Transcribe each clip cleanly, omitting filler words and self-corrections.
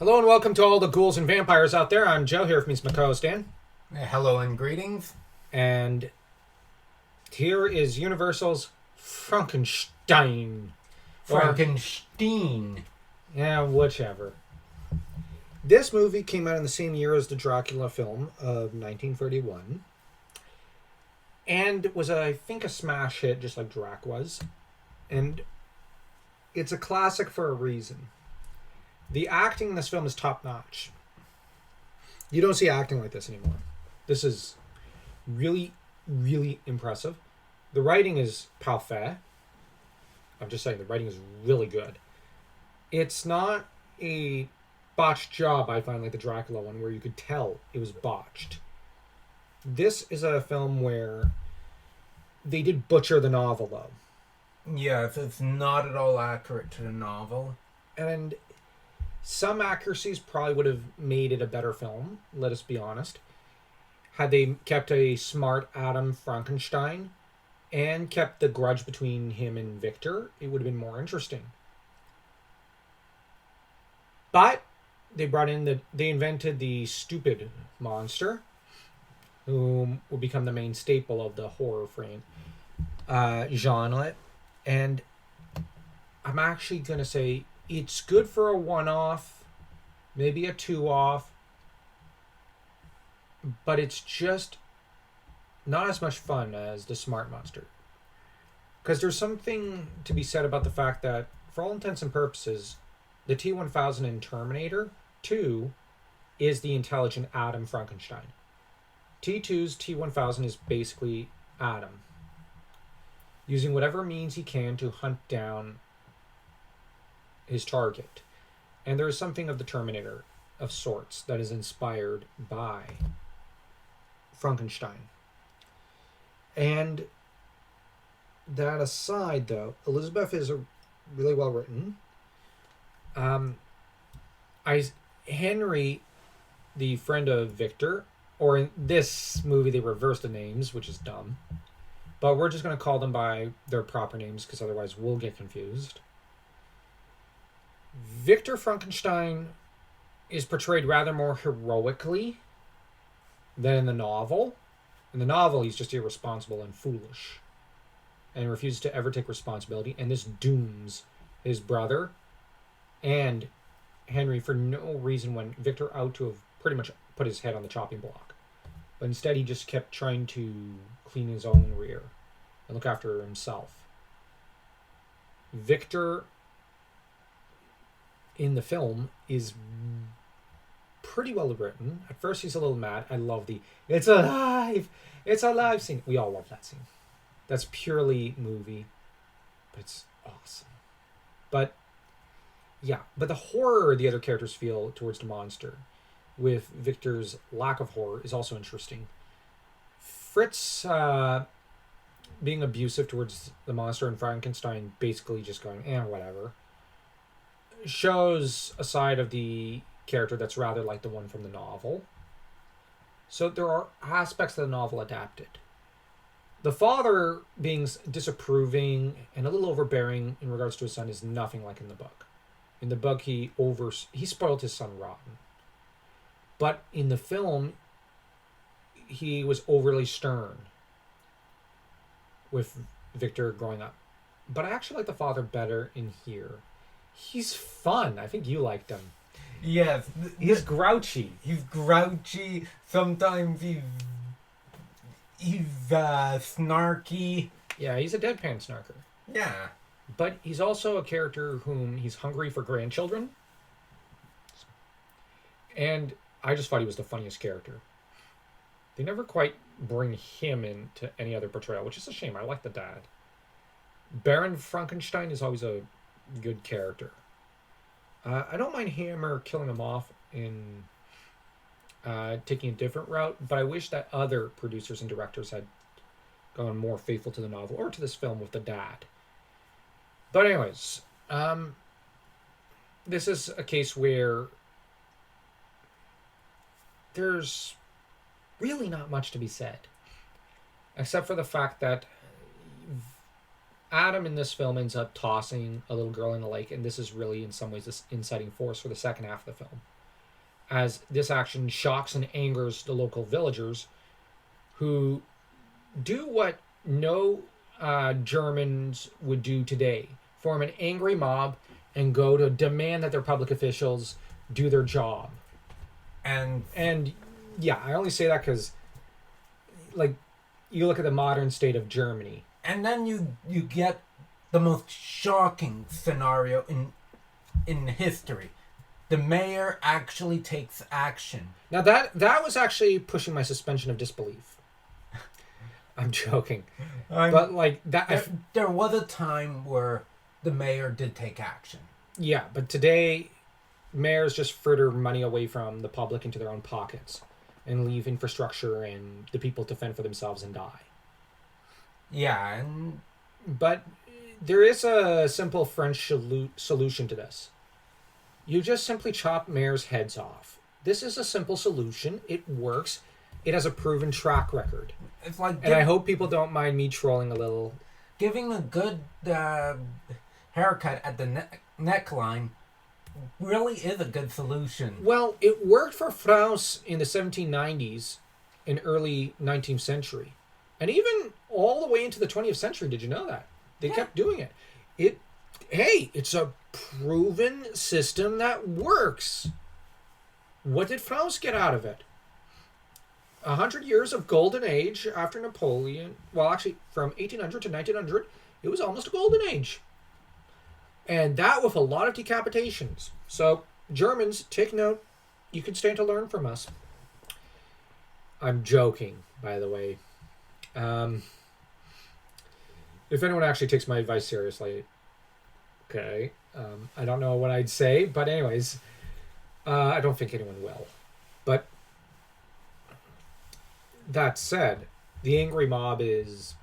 Hello and welcome to all the ghouls and vampires out there. I'm Joe here with me, my co-host Dan. Hello and greetings. And here is Universal's Frankenstein. Frankenstein. Yeah, whichever. This movie came out in the same year as the Dracula film of 1931. And was, I think, a smash hit, just like Drac was. And it's a classic for a reason. The acting in this film is top-notch. You don't see acting like this anymore. This is really, really impressive. The writing is parfait. I'm just saying, the writing is really good. It's not a botched job, I find, like the Dracula one, where you could tell it was botched. This is a film where they did butcher the novel, though. Yes, it's not at all accurate to the novel. And some accuracies probably would have made it a better film, let us be honest. Had they kept a smart Adam Frankenstein and kept the grudge between him and Victor, it would have been more interesting. But they invented the stupid monster, who will become the main staple of the horror frame genre. And I'm actually going to say it's good for a one-off, maybe a two-off, but it's just not as much fun as the Smart Monster. Because there's something to be said about the fact that, for all intents and purposes, the T-1000 in Terminator 2 is the intelligent Adam Frankenstein. T2's T-1000 is basically Adam, using whatever means he can to hunt down his target. And there is something of the Terminator of sorts that is inspired by Frankenstein. And that aside, though, Elizabeth is really well written. Henry, the friend of Victor, or in this movie they reverse the names, which is dumb, but we're just going to call them by their proper names because otherwise we'll get confused. Victor Frankenstein is portrayed rather more heroically than in the novel. In the novel, he's just irresponsible and foolish and refuses to ever take responsibility, and this dooms his brother and Henry for no reason when Victor out to have pretty much put his head on the chopping block. But instead, he just kept trying to clean his own rear and look after himself. Victor in the film is pretty well written. At first he's a little mad. I love the it's alive scene. We all love that scene. That's purely movie, but it's awesome. But yeah, but the horror the other characters feel towards the monster, with Victor's lack of horror, is also interesting. Fritz being abusive towards the monster, and Frankenstein basically just going, whatever, shows a side of the character that's rather like the one from the novel. So there are aspects of the novel adapted. The father being disapproving and a little overbearing in regards to his son is nothing like in the book. In the book, he spoiled his son rotten. But in the film, he was overly stern with Victor growing up. But I actually like the father better in here. He's fun. I think you liked him. Yes. He's grouchy. He's grouchy. Sometimes he's snarky. Yeah, he's a deadpan snarker. Yeah. But he's also a character whom he's hungry for grandchildren. And I just thought he was the funniest character. They never quite bring him into any other portrayal, which is a shame. I like the dad. Baron Frankenstein is always a good character. I don't mind Hammer killing him off in taking a different route, but I wish that other producers and directors had gone more faithful to the novel or to this film with the dad. But anyways, this is a case where there's really not much to be said, except for the fact that Adam in this film ends up tossing a little girl in a lake, and this is really, in some ways, this inciting force for the second half of the film. As this action shocks and angers the local villagers who do what no Germans would do today, form an angry mob and go to demand that their public officials do their job. And yeah, I only say that because, like, you look at the modern state of Germany. And then you get the most shocking scenario in history. The mayor actually takes action. Now that was actually pushing my suspension of disbelief. I'm joking. But like that there was a time where the mayor did take action. Yeah, but today mayors just fritter money away from the public into their own pockets and leave infrastructure and the people to fend for themselves and die. Yeah, and but there is a simple French solution to this. You just simply chop mayors' heads off. This is a simple solution. It works. It has a proven track record. It's like, and I hope people don't mind me trolling a little. Giving a good haircut at the neckline really is a good solution. Well, it worked for France in the 1790s and early 19th century. And even all the way into the 20th century. Did you know that? They kept doing it. It's a proven system that works. What did France get out of it? 100 years of golden age after Napoleon. Well, actually, from 1800 to 1900, it was almost a golden age. And that with a lot of decapitations. So, Germans, take note. You can stand to learn from us. I'm joking, by the way. If anyone actually takes my advice seriously, okay. I don't know what I'd say, but anyways, I don't think anyone will. But that said, the angry mob is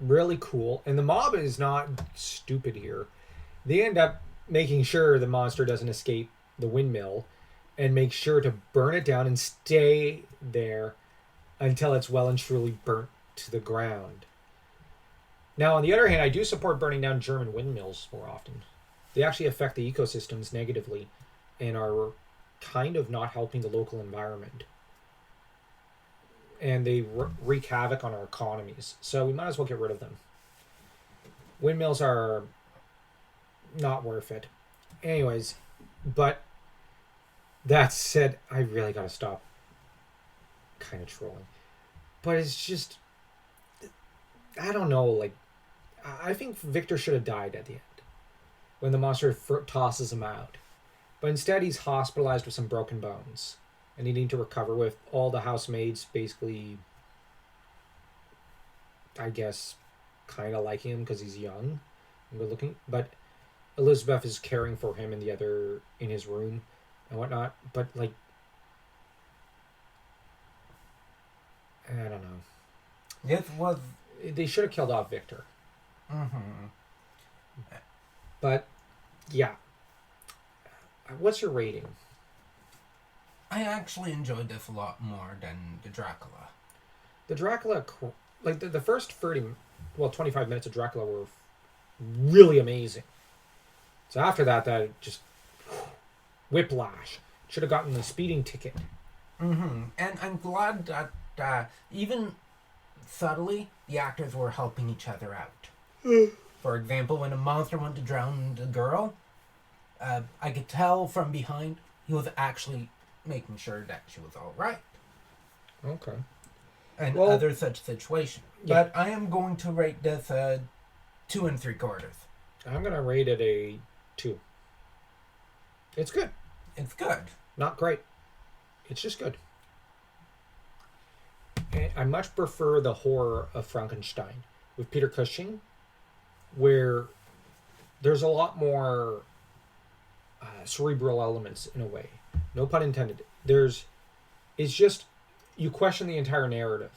really cool, and the mob is not stupid here. They end up making sure the monster doesn't escape the windmill and make sure to burn it down and stay there until it's well and truly burnt to the ground. Now, on the other hand, I do support burning down German windmills more often. They actually affect the ecosystems negatively and are kind of not helping the local environment. And they wreak havoc on our economies. So we might as well get rid of them. Windmills are not worth it. Anyways, but that said, I really gotta stop kind of trolling. But it's just, I don't know, like, I think Victor should have died at the end when the monster tosses him out. But instead he's hospitalized with some broken bones and needing to recover, with all the housemaids basically, I guess, kind of liking him because he's young and good looking. But Elizabeth is caring for him in his room and whatnot. But like, I don't know. They should have killed off Victor. Mm-hmm. But yeah, what's your rating? I actually enjoyed this a lot more than the Dracula. The Dracula, like the first 25 minutes of Dracula were really amazing. So after that just whiplash. Should have gotten the speeding ticket. Mm-hmm. And I'm glad that even subtly, the actors were helping each other out. For example, when a monster went to drown the girl, I could tell from behind he was actually making sure that she was all right. Okay. And other such situations. Yeah. But I am going to rate this 2 3/4. I'm going to rate it a 2. It's good. It's good. Not great. It's just good. And I much prefer the horror of Frankenstein with Peter Cushing, where there's a lot more cerebral elements in a way. No pun intended. It's just, you question the entire narrative,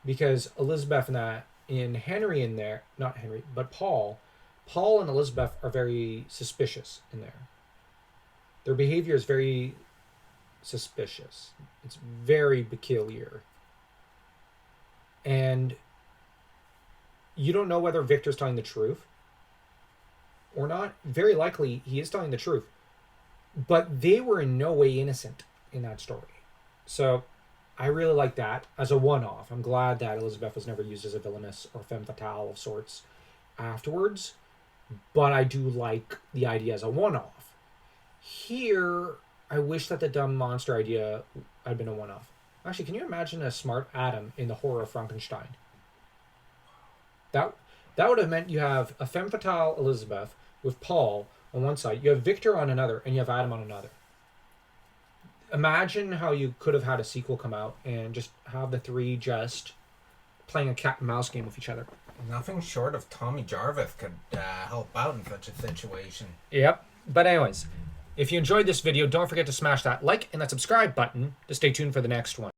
because Elizabeth and Henry in there, not Henry, but Paul and Elizabeth are very suspicious in there. Their behavior is very suspicious. It's very peculiar. And You don't know whether Victor's telling the truth or not. Very likely he is telling the truth. But they were in no way innocent in that story. So I really like that as a one-off. I'm glad that Elizabeth was never used as a villainess or femme fatale of sorts afterwards. But I do like the idea as a one-off. Here, I wish that the dumb monster idea had been a one-off. Actually, can you imagine a smart Adam in the horror of Frankenstein? That would have meant you have a femme fatale Elizabeth with Paul on one side, you have Victor on another, and you have Adam on another. Imagine how you could have had a sequel come out and just have the three just playing a cat and mouse game with each other. Nothing short of Tommy Jarvis could help out in such a situation. Yep. But anyways, if you enjoyed this video, don't forget to smash that like and that subscribe button to stay tuned for the next one.